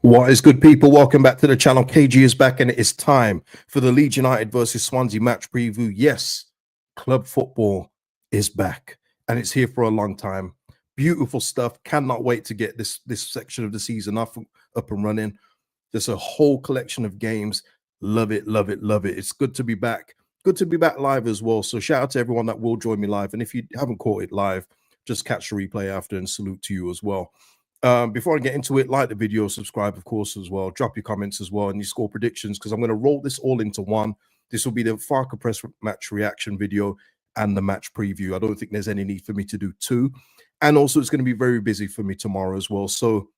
What is good, people? Welcome back to the channel. KG is back, and it is time for the Leeds United versus Swansea match preview. Yes, club football is back, and it's here for a long time. Beautiful stuff. Cannot wait to get this section of the season up and running. There's a whole collection of games. Love it, love it, love it. It's good to be back. Good to be back live as well. So shout out to everyone that will join me live. And if you haven't caught it live, just catch the replay after, and salute to you as well. Before I get into it, like the video, subscribe, of course, as well. Drop your comments as well and your score predictions, because I'm going to roll this all into one. This will be the Farker Press match reaction video and the match preview. I don't think there's any need for me to do two. And also, it's going to be very busy for me tomorrow as well. So,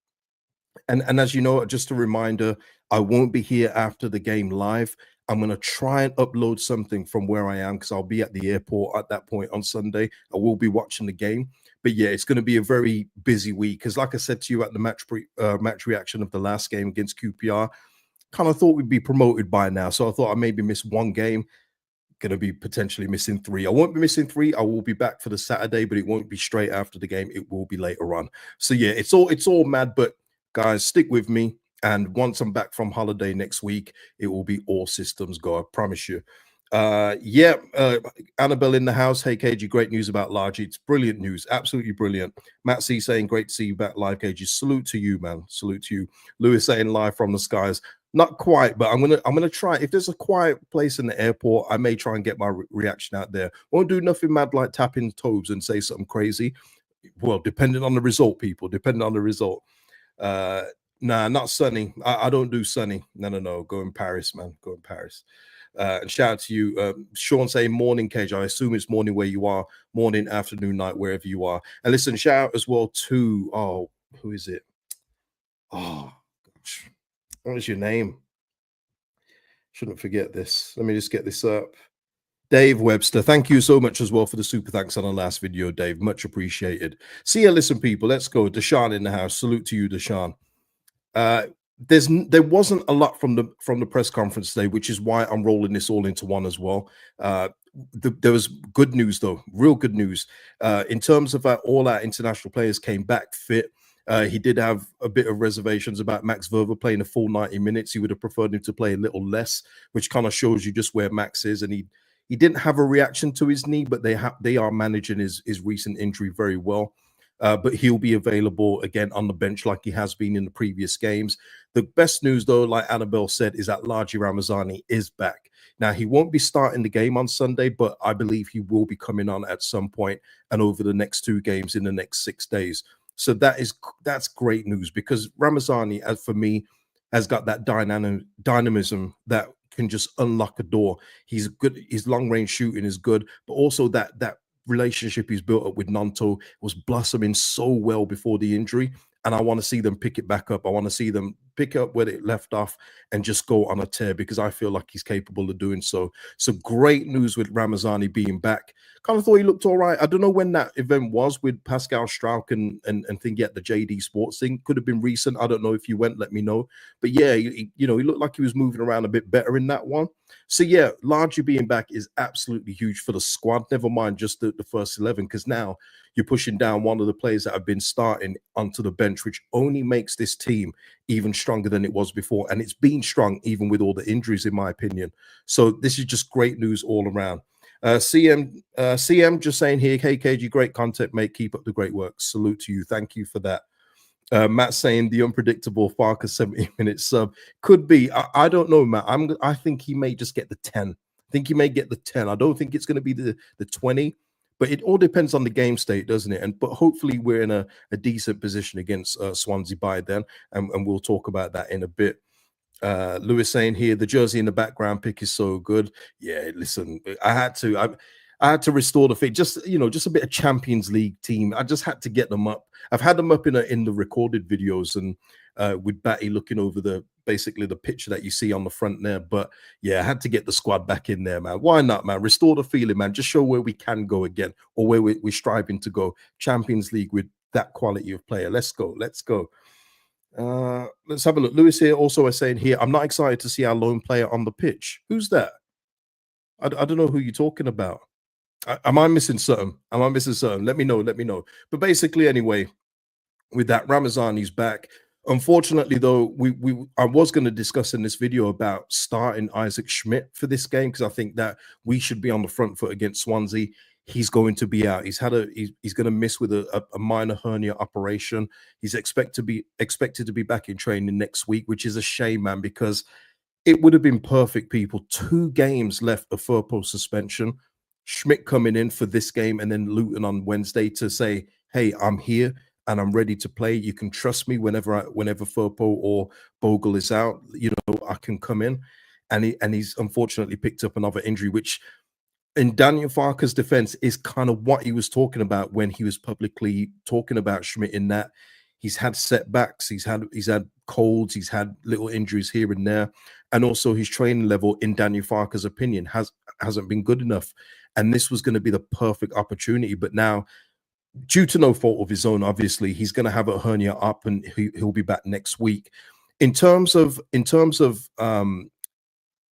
and as you know, just a reminder, I won't be here after the game live. I'm going to try and upload something from where I am, because I'll be at the airport at that point on Sunday. I will be watching the game. But yeah, it's going to be a very busy week, because like I said to you at the match reaction of the last game against QPR, kind of thought we'd be promoted by now. So I thought I maybe miss one game. Going to be potentially missing three. I won't be missing three. I will be back for the Saturday, but it won't be straight after the game. It will be later on. So yeah, it's all mad. But guys, stick with me. And once I'm back from holiday next week, it will be all systems go. I promise you. Annabelle in the house. Hey KG, great news about Largy. It's brilliant news, absolutely brilliant. Matt C saying great to see you back live, KG. Salute to you, man. Salute to you. Lewis saying live from the skies. Not quite, but I'm gonna try. If there's a quiet place in the airport, I may try and get my reaction out there. Won't do nothing mad like tapping toes and say something crazy. Well, depending on the result, people. Depending on the result. Nah, not sunny. I don't do sunny. No. Go in Paris, man. Go in Paris. And shout out to you, Sean saying morning, Cage. I assume it's morning where you are, morning, afternoon, night, wherever you are. And listen, shout out as well to, who is it? Oh, gosh. What is your name? Shouldn't forget this. Let me just get this up. Dave Webster, thank you so much as well for the super thanks on the last video, Dave. Much appreciated. See ya, listen, people. Let's go. Deshaun in the house. Salute to you, Deshaun. There wasn't a lot from the press conference today, which is why I'm rolling this all into one as well. There was good news though, real good news in terms of all our international players came back fit. He did have a bit of reservations about Max Verver playing a full 90 minutes. He would have preferred him to play a little less, which kind of shows you just where Max is. And he didn't have a reaction to his knee, but they are managing his recent injury very well. But he'll be available again on the bench like he has been in the previous games. The best news, though, like Annabelle said, is that Largy Ramazani is back. Now, he won't be starting the game on Sunday, but I believe he will be coming on at some point and over the next two games in the next 6 days. So that's great news, because Ramazani, as for me, has got that dynamism that can just unlock a door. He's good. His long range shooting is good, but also that relationship he's built up with Nanto was blossoming so well before the injury, and I want to see them pick it back up. I want to see them pick up where it left off and just go on a tear, because I feel like he's capable of doing so. So great news with Ramazani being back. Kind of thought he looked all right. I don't know when that event was with Pascal Strauch and think the JD Sports thing. Could have been recent. I don't know. If you went, let me know. But yeah, he looked like he was moving around a bit better in that one. So yeah, Largy being back is absolutely huge for the squad. Never mind just the first 11, because now you're pushing down one of the players that have been starting onto the bench, which only makes this team even stronger than it was before. And it's been strong even with all the injuries, in my opinion. So this is just great news all around. CM just saying here, hey KG, great content, mate. Keep up the great work. Salute to you. Thank you for that. Matt saying the unpredictable Farker 70-minute sub could be. I don't know, Matt. I think he may just get the 10. I think he may get the 10. I don't think it's going to be the 20, but it all depends on the game state, doesn't it? But hopefully we're in a decent position against Swansea by then, and we'll talk about that in a bit. Lewis saying here, the jersey in the background pick is so good. Yeah, listen, I had to restore the fit. Just a bit of Champions League team. I just had to get them up. I've had them up in the recorded videos, and with Batty looking over basically the picture that you see on the front there. But yeah, I had to get the squad back in there, man. Why not, man? Restore the feeling, man. Just show where we can go again, or where we're striving to go. Champions League with that quality of player. Let's go. Let's go. Let's have a look. Lewis here also is saying here, I'm not excited to see our lone player on the pitch. Who's that? I don't know who you're talking about. Am I missing something? Am I missing something? Let me know. Let me know. But basically, anyway, with that, Ramazani's back. Unfortunately, though, I was going to discuss in this video about starting Isaac Schmidt for this game because I think that we should be on the front foot against Swansea. He's going to be out. He's going to miss with a minor hernia operation. He's expected to be back in training next week, which is a shame, man, because it would have been perfect, people. 2 games left of Firpo suspension. Schmidt coming in for this game and then Luton on Wednesday to say, hey, I'm here and I'm ready to play. You can trust me whenever Firpo or Bogle is out, I can come in. And he's unfortunately picked up another injury, which in Daniel Farke's defense is kind of what he was talking about when he was publicly talking about Schmidt, in that he's had setbacks, he's had colds, he's had little injuries here and there, and also his training level, in Daniel Farke's opinion, hasn't been good enough. And this was going to be the perfect opportunity, but now, due to no fault of his own, obviously, he's going to have a hernia up, and he'll be back next week. In terms of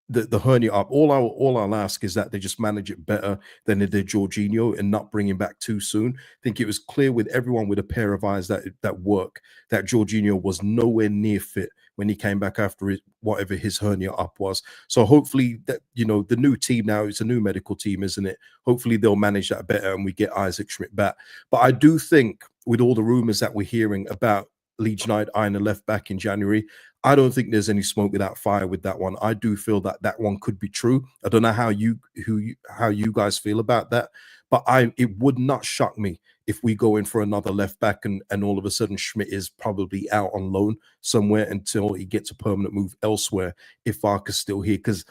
the hernia up, all I'll ask is that they just manage it better than they did Jorginho and not bring him back too soon. I think it was clear with everyone with a pair of eyes that Jorginho was nowhere near fit when he came back after whatever his hernia up was. So hopefully that, the new team now, it's a new medical team, isn't it? Hopefully they'll manage that better and we get Isaac Schmidt back. But I do think, with all the rumors that we're hearing about Leeds United eyeing a left back in January, I don't think there's any smoke without fire with that one. I do feel that that one could be true. I don't know how you guys feel about that, but it would not shock me if we go in for another left back and all of a sudden Schmidt is probably out on loan somewhere until he gets a permanent move elsewhere if Farke's still here. Because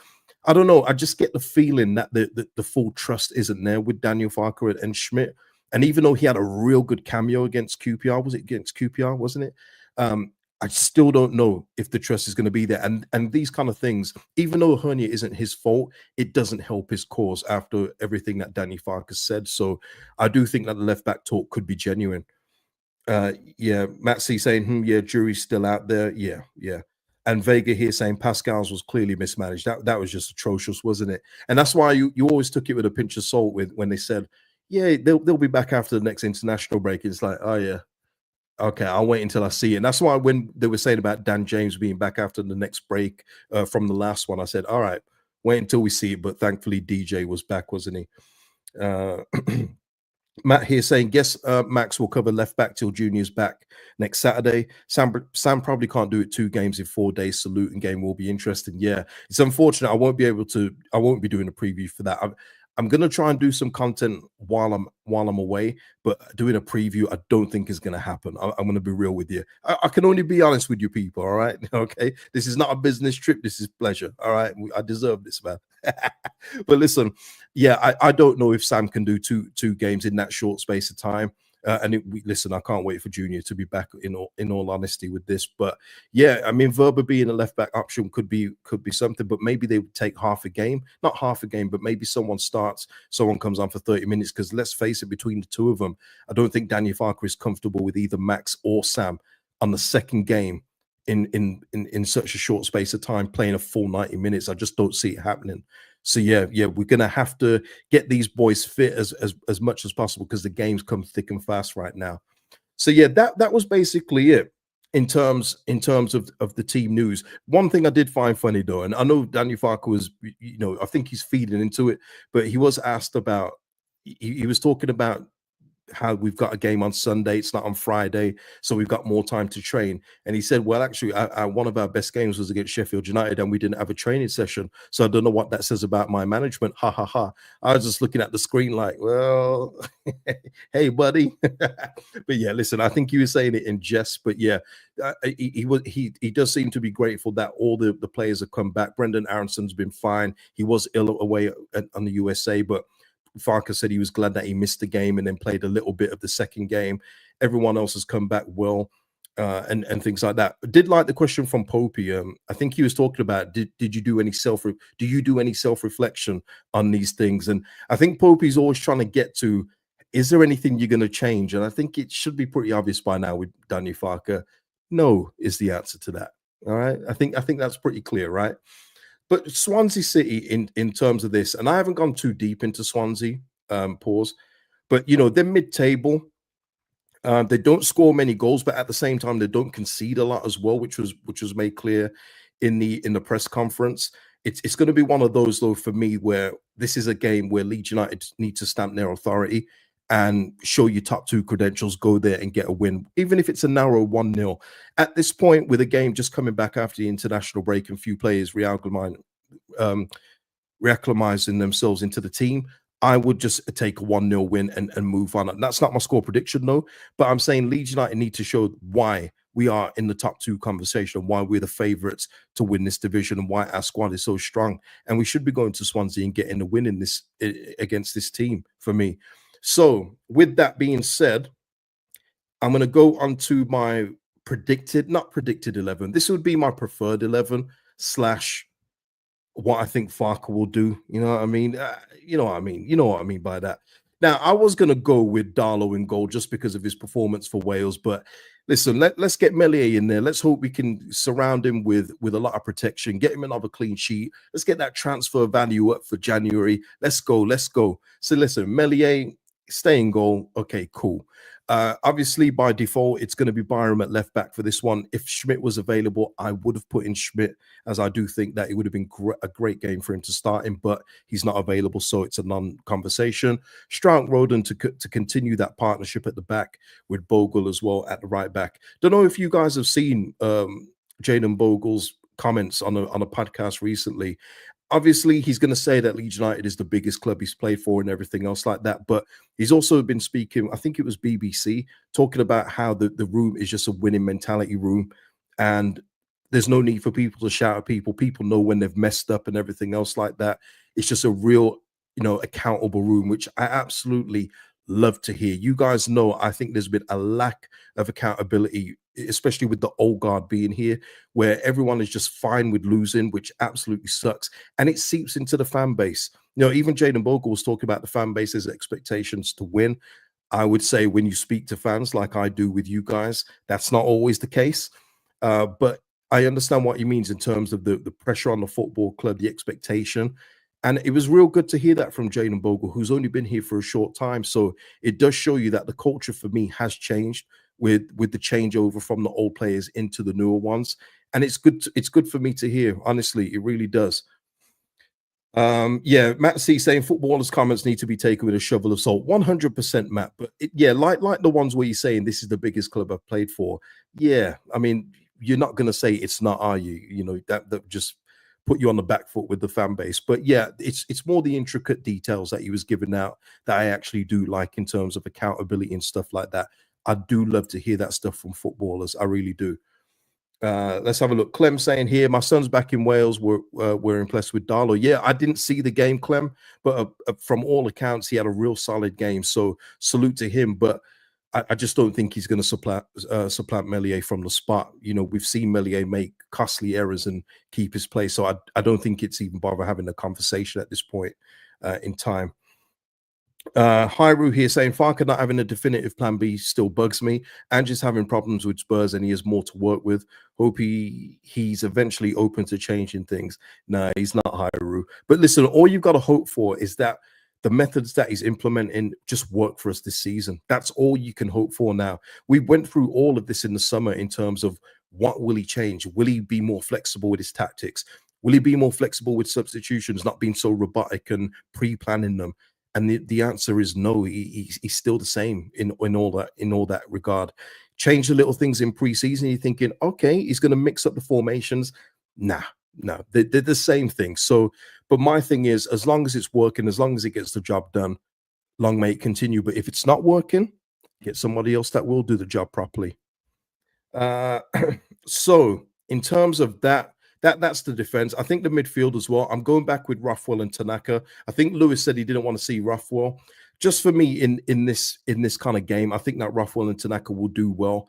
I don't know, I just get the feeling that the full trust isn't there with Daniel Farke and Schmidt. And even though he had a real good cameo against QPR, was it against QPR, wasn't it? I still don't know if the trust is going to be there. And these kind of things, even though hernia isn't his fault, it doesn't help his cause after everything that Danny Farke said. So I do think that the left back talk could be genuine. Yeah, Matt C saying, yeah, jury's still out there. Yeah. And Vega here saying Pascal's was clearly mismanaged. That was just atrocious, wasn't it? And that's why you always took it with a pinch of salt when they said, yeah, they'll be back after the next international break. It's like, oh yeah, okay, I'll wait until I see it. And that's why when they were saying about Dan James being back after the next break from the last one, I said, all right, wait until we see it. But thankfully, DJ was back, wasn't he? Matt here saying, guess Max will cover left back till Junior's back next Saturday. Sam probably can't do it 2 games in 4 days. Salute and game will be interesting. Yeah, it's unfortunate. I won't be doing a preview for that. I'm gonna try and do some content while I'm away, but doing a preview, I don't think is gonna happen. I'm gonna be real with you. I can only be honest with you people, all right? Okay, this is not a business trip. This is pleasure. All right, I deserve this, man. But listen, yeah, I don't know if Sam can do two games in that short space of time. Listen, I can't wait for Junior to be back. In all honesty, with this, but yeah, I mean, Verba being a left back option could be something, but maybe they would take half a game, not half a game, but maybe someone starts, someone comes on for 30 minutes. Because let's face it, between the two of them, I don't think Daniel Farke is comfortable with either Max or Sam on the second game in such a short space of time playing a full 90 minutes. I just don't see it happening. So yeah, we're gonna have to get these boys fit as much as possible because the games come thick and fast right now. So yeah, that was basically it in terms of the team news. One thing I did find funny though, and I know Daniel Farke was, I think he's feeding into it, but he was asked about, he was talking about how we've got a game on Sunday, it's not on Friday, so we've got more time to train. And he said, well, actually, one of our best games was against Sheffield United, and we didn't have a training session. So I don't know what that says about my management. Ha ha ha. I was just looking at the screen like, well, hey, buddy. But yeah, listen, I think he was saying it in jest, but yeah, he does seem to be grateful that all the players have come back. Brendan Aronson's been fine. He was ill away on the USA, but Farke said he was glad that he missed the game and then played a little bit of the second game. Everyone else has come back well, and things like that. I did like the question from Popey. I think he was talking about do you do any self-reflection on these things? And I think Popey's always trying to get to, is there anything you're going to change? And I think it should be pretty obvious by now with Daniel Farke. No is the answer to that. All right, I think that's pretty clear, right? But Swansea City, in terms of this, and I haven't gone too deep into Swansea, pause, but they're mid-table. They don't score many goals, but at the same time, they don't concede a lot as well, which was made clear in the press conference. It's going to be one of those though for me where this is a game where Leeds United need to stamp their authority and show your top two credentials, go there and get a win, even if it's a narrow 1-0. At this point, with a game just coming back after the international break and few players um, reacclimatizing themselves into the team, I would just take a 1-0 win and move on. And that's not my score prediction, though. But I'm saying Leeds United need to show why we are in the top two conversation, why we're the favourites to win this division, and why our squad is so strong. And we should be going to Swansea and getting a win in this against this team for me. So, with that being said, I'm going to go on to my not predicted 11. This would be my preferred 11 slash what I think Farker will do. You know what I mean? You know what I mean? You know what I mean by that. Now, I was going to go with Darlow in goal just because of his performance for Wales. But listen, let's get Meslier in there. Let's hope we can surround him with a lot of protection, get him another clean sheet. Let's get that transfer value up for January. Let's go. Let's go. So listen, Meslier, stay in goal. Okay, cool. Obviously, by default, it's going to be Byram at left back for this one. If Schmidt was available, I would have put in Schmidt, as I do think that it would have been a great game for him to start in, but he's not available, so it's a non-conversation. Strout Roden to continue that partnership at the back with Bogle as well at the right back. Don't know if you guys have seen Jayden Bogle's comments on a podcast recently. Obviously, he's going to say that Leeds United is the biggest club he's played for and everything else like that. But he's also been speaking, I think it was BBC, talking about how the room is just a winning mentality room. And there's no need for people to shout at people. People know when they've messed up and everything else like that. It's just a real, accountable room, which I absolutely love to hear. You guys know, I think there's been a lack of accountability, especially with the old guard being here, where everyone is just fine with losing, which absolutely sucks. And it seeps into the fan base. Even Jayden Bogle was talking about the fan base's expectations to win. I would say when you speak to fans like I do with you guys, that's not always the case. But I understand what he means in terms of the pressure on the football club, the expectation. And it was real good to hear that from Jayden Bogle, who's only been here for a short time. So it does show you that the culture for me has changed with the changeover from the old players into the newer ones. And it's good for me to hear. Honestly, it really does. Yeah, Matt C saying footballers' comments need to be taken with a shovel of salt. 100%, Matt. But like the ones where you're saying this is the biggest club I've played for. Yeah, I mean, you're not going to say it's not, are you? That just put you on the back foot with the fan base. But yeah, it's more the intricate details that he was giving out that I actually do like in terms of accountability and stuff like that. I do love to hear that stuff from footballers. I really do. Let's have a look. Clem saying here, my son's back in Wales. We're impressed with Darlow. Yeah, I didn't see the game, Clem, but from all accounts, he had a real solid game. So salute to him. But I just don't think he's going to supplant Meslier from the spot. We've seen Meslier make costly errors and keep his place. So I don't think it's even bother having a conversation at this point in time. Hyru here saying Farker not having a definitive plan B still bugs me. Andrew's having problems with Spurs and he has more to work with. Hope he's eventually open to changing things. No, he's not Hyru. But listen, all you've got to hope for is that the methods that he's implementing just work for us this season. That's all you can hope for now. We went through all of this in the summer in terms of what will he change? Will he be more flexible with his tactics? Will he be more flexible with substitutions, not being so robotic and pre-planning them? And the answer is no. He's still the same in all that regard. Change the little things in preseason. You're thinking, okay, he's going to mix up the formations. No, they're the same thing. So, but my thing is, as long as it's working, as long as it gets the job done, long may it continue. But if it's not working, get somebody else that will do the job properly. So in terms of that's the defense. I think the midfield as well. I'm going back with Rothwell and Tanaka. I think Lewis said he didn't want to see Rothwell. Just for me in this kind of game, I think that Rothwell and Tanaka will do well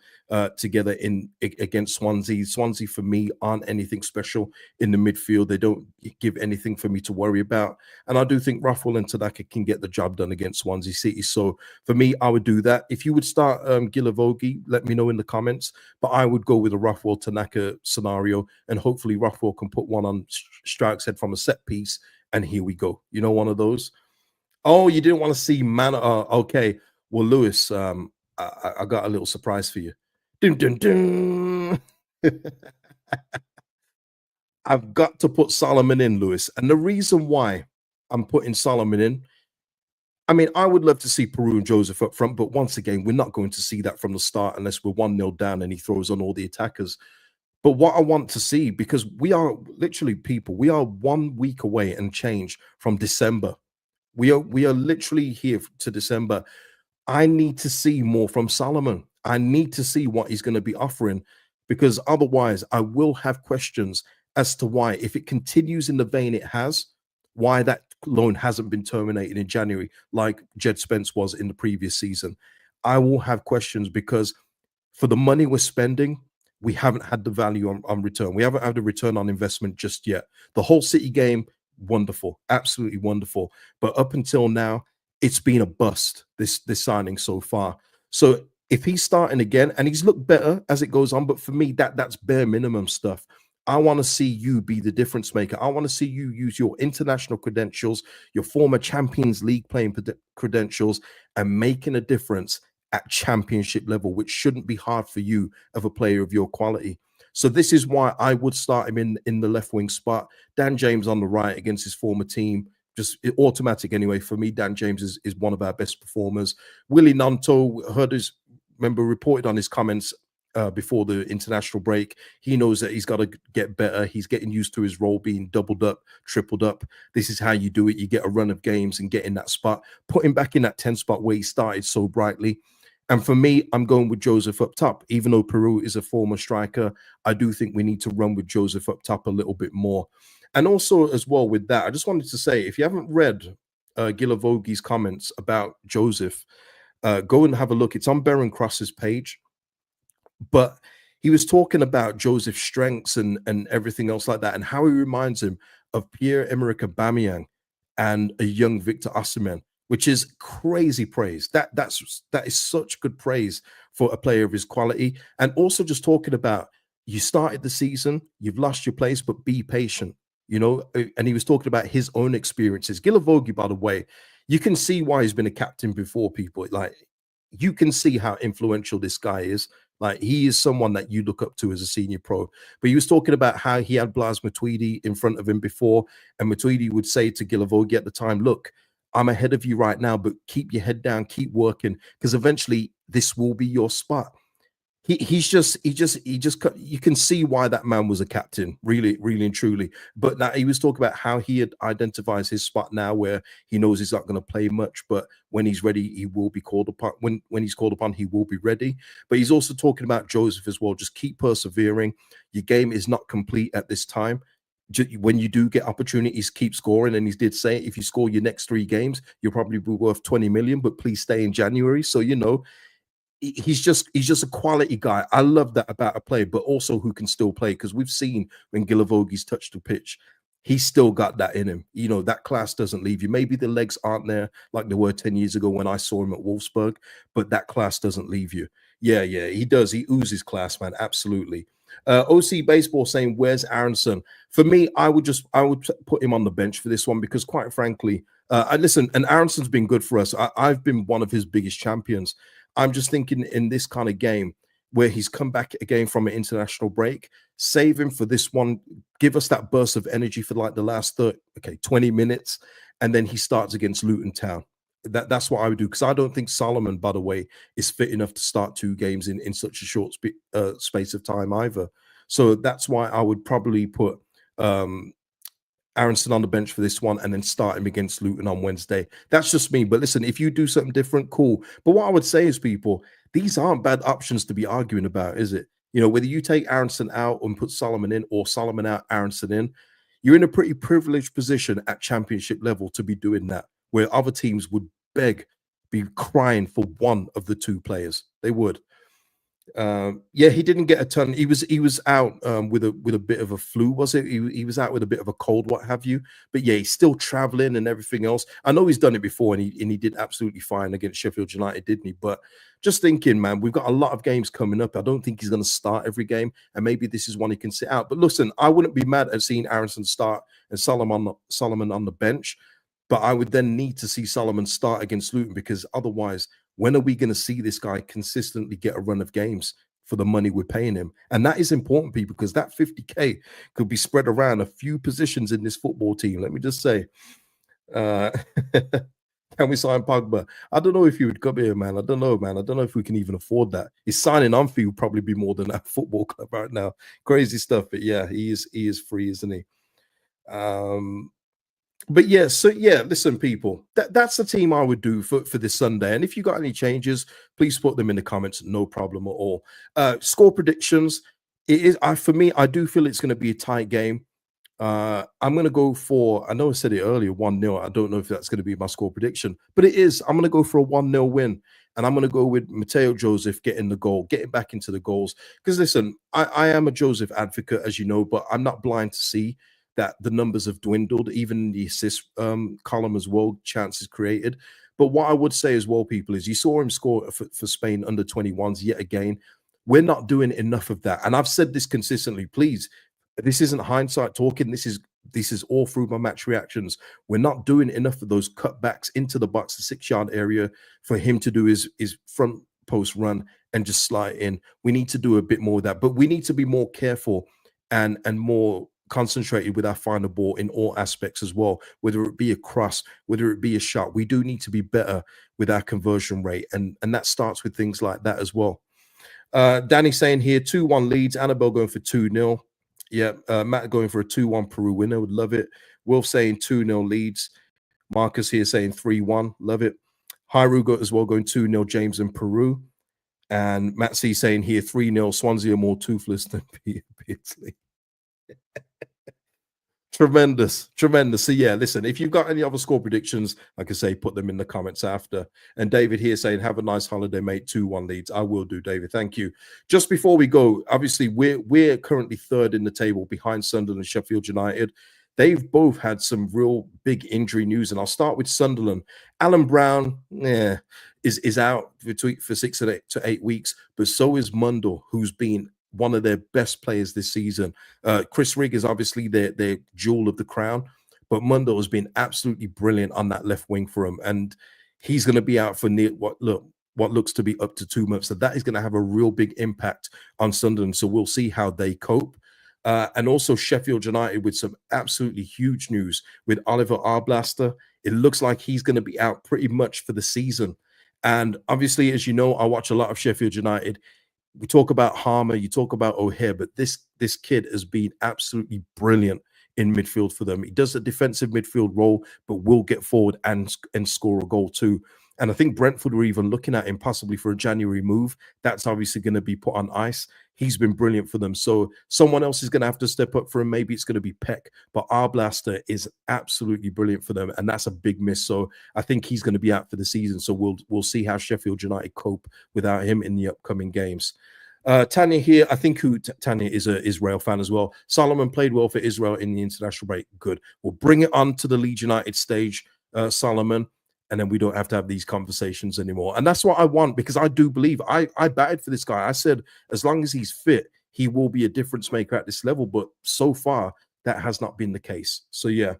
together against Swansea. Swansea for me aren't anything special in the midfield. They don't give anything for me to worry about. And I do think Rothwell and Tanaka can get the job done against Swansea City. So for me, I would do that. If you would start Guilavogui, let me know in the comments. But I would go with a Rothwell Tanaka scenario, and hopefully Rothwell can put one on Strike's head from a set piece. And here we go. One of those. Oh, you didn't want to see man. Okay. Well, Lewis, I got a little surprise for you. Dun, dun, dun. I've got to put Solomon in, Lewis. And the reason why I'm putting Solomon in, I mean, I would love to see Peru and Joseph up front, but once again, we're not going to see that from the start unless we're 1-0 down and he throws on all the attackers. But what I want to see, because we are literally people, we are 1 week away and change from December. We are literally here to December. I need to see more from Solomon. I need to see what he's going to be offering, because otherwise I will have questions as to why, if it continues in the vein it has, why that loan hasn't been terminated in January like Jed Spence was in the previous season. I will have questions because for the money we're spending, we haven't had the value on return. We haven't had the return on investment just yet. The whole City game, wonderful, absolutely wonderful. But up until now, it's been a bust, this signing so far. So if he's starting again, and he's looked better as it goes on, but for me, that's bare minimum stuff. I want to see you be the difference maker. I want to see you use your international credentials, your former Champions League playing credentials, and making a difference at championship level, which shouldn't be hard for you of a player of your quality. So this is why I would start him in the left wing spot. Dan James on the right against his former team. Just automatic anyway. For me, Dan James is one of our best performers. Willie Nanto, heard his, remember, reported on his comments before the international break. He knows that he's got to get better. He's getting used to his role being doubled up, tripled up. This is how you do it. You get a run of games and get in that spot. Put him back in that 10 spot where he started so brightly. And for me, I'm going with Joseph up top. Even though Peru is a former striker, I do think we need to run with Joseph up top a little bit more. And also, as well with that, I just wanted to say, if you haven't read Guilavogi's comments about Joseph, go and have a look. It's on Baron Cross's page. But he was talking about Joseph's strengths and everything else like that, and how he reminds him of Pierre-Emerick Aubameyang and a young Victor Osimhen, which is crazy praise. That is such good praise for a player of his quality. And also just talking about, you started the season, you've lost your place, but be patient. You know, and he was talking about his own experiences. Guilavogui, by the way, you can see why he's been a captain before, people. Like, you can see how influential this guy is. Like, he is someone that you look up to as a senior pro. But he was talking about how he had Blas Matuidi in front of him before, and Matuidi would say to Guilavogui at the time, look, I'm ahead of you right now, but keep your head down, keep working, because eventually this will be your spot. He just you can see why that man was a captain, really, really and truly. But now he was talking about how he identifies his spot now, where he knows he's not going to play much, but when he's ready, he will be called upon. When he's called upon, he will be ready. But he's also talking about Joseph as well. Just keep persevering. Your game is not complete at this time. When you do get opportunities, keep scoring. And he did say, if you score your next 3 games, you'll probably be worth 20 million, but please stay in January. So, you know, he's just a quality guy. I love that about a player, but also who can still play, because we've seen when Guilavogi's touched the pitch, he's still got that in him. You know, that class doesn't leave you. Maybe the legs aren't there like they were 10 years ago when I saw him at Wolfsburg, but that class doesn't leave you. Yeah, he does. He oozes class, man. Absolutely. OC Baseball saying, where's Aronson? For me, I would put him on the bench for this one, because quite frankly, I listen, and Aronson's been good for us. I've been one of his biggest champions. I'm just thinking, in this kind of game where he's come back again from an international break, save him for this one, give us that burst of energy for like the last 20 minutes, and then he starts against Luton Town. That's what I would do, because I don't think Solomon, by the way, is fit enough to start 2 games in such a short space of time either. So that's why I would probably put Aronson on the bench for this one, and then start him against Luton on Wednesday. That's just me. But listen, if you do something different, cool. But what I would say is, people, these aren't bad options to be arguing about, is it? You know, whether you take Aronson out and put Solomon in, or Solomon out, Aronson in, you're in a pretty privileged position at championship level to be doing that, where other teams would be crying for one of the 2 players. They would. Yeah, he didn't get a ton. He was out with a bit of a flu, was it? He was out with a bit of a cold, what have you. But yeah, he's still traveling and everything else. I know he's done it before, and he did absolutely fine against Sheffield United, didn't he? But just thinking, man, we've got a lot of games coming up. I don't think he's going to start every game, and maybe this is one he can sit out. But listen, I wouldn't be mad at seeing Aronson start and Solomon on the bench. But I would then need to see Solomon start against Luton, because otherwise When are we going to see this guy consistently get a run of games for the money we're paying him? And that is important, people, because that 50K could be spread around a few positions in this football team. Let me just say, uh, can we sign Pogba? I don't know if he would come here, man. I don't know, man. I don't know if we can even afford that. His signing on fee would probably be more than that football club right now. Crazy stuff, but yeah, he is free, isn't he? But yeah, so yeah, listen, people, that's the team I would do for this Sunday. And if you got any changes, please put them in the comments. No problem at all. Score predictions. It is for me, I do feel it's going to be a tight game. I'm going to go for, I know I said it earlier, 1-0. I don't know if that's going to be my score prediction, but it is. I'm going to go for a 1-0 win. And I'm going to go with Mateo Joseph getting the goal, getting back into the goals. Because listen, I am a Joseph advocate, as you know, but I'm not blind to see that the numbers have dwindled, even in the assist column as well, chances created. But what I would say as well, people, is you saw him score for Spain under 21s yet again. We're not doing enough of that. And I've said this consistently. Please, this isn't hindsight talking. This is all through my match reactions. We're not doing enough of those cutbacks into the box, the 6-yard area, for him to do his front post run and just slide in. We need to do a bit more of that, but we need to be more careful and more concentrated with our final ball in all aspects as well, whether it be a cross, whether it be a shot. We do need to be better with our conversion rate, and that starts with things like that as well. Danny saying here 2-1 Leeds. Annabelle going for 2-0. Yeah, Matt going for a 2-1 Peru winner. Would love it. Wolf saying 2-0 Leeds. Marcus here saying 3-1. Love it. Hyrugo as well going 2-0 James and Peru. And Matt C saying here 3-0 Swansea are more toothless than Beardsley. Tremendous. So yeah, listen, if you've got any other score predictions, like I say, put them in the comments after. And David here saying, have a nice holiday, mate. 2-1 Leeds. I will do, David. Thank you. Just before we go, obviously we're currently third in the table behind Sunderland and Sheffield United. They've both had some real big injury news, and I'll start with Sunderland. Alan Brown, is out for 6 to 8 weeks, but so is Mundle, who's been one of their best players this season. Chris Rigg is obviously their jewel of the crown, but Mundo has been absolutely brilliant on that left wing for him, and he's going to be out for what looks to be up to 2 months. So that is going to have a real big impact on Sunderland. So we'll see how they cope. And also Sheffield United with some absolutely huge news with Oliver Arblaster. It looks like he's going to be out pretty much for the season. And obviously, as you know, I watch a lot of Sheffield United. We talk about Harmer, you talk about O'Hare, but this kid has been absolutely brilliant in midfield for them. He does a defensive midfield role, but will get forward and score a goal too. And I think Brentford were even looking at him possibly for a January move. That's obviously going to be put on ice. He's been brilliant for them. So someone else is going to have to step up for him. Maybe it's going to be Peck, but Arblaster is absolutely brilliant for them, and that's a big miss. So I think he's going to be out for the season. So we'll see how Sheffield United cope without him in the upcoming games. Tanya here, I think Tanya is an Israel fan as well. Solomon played well for Israel in the international break. Good. We'll bring it on to the Leeds United stage, Solomon, and then we don't have to have these conversations anymore. And that's what I want, because I do believe I batted for this guy. I said, as long as he's fit, he will be a difference maker at this level. But so far, that has not been the case. So yeah.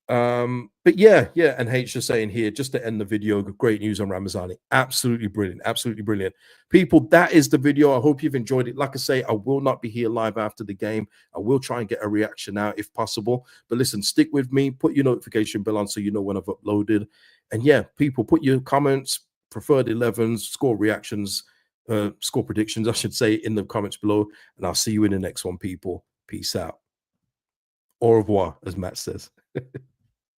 But yeah, and H just saying here, just to end the video, great news on Ramazani. Absolutely brilliant. People, that is the video. I hope you've enjoyed it. Like I say, I will not be here live after the game. I will try and get a reaction out if possible. But listen, stick with me, put your notification bell on so you know when I've uploaded. And yeah, people, put your comments, preferred 11s, score reactions, score predictions, I should say, in the comments below. And I'll see you in the next one, people. Peace out. Au revoir, as Matt says.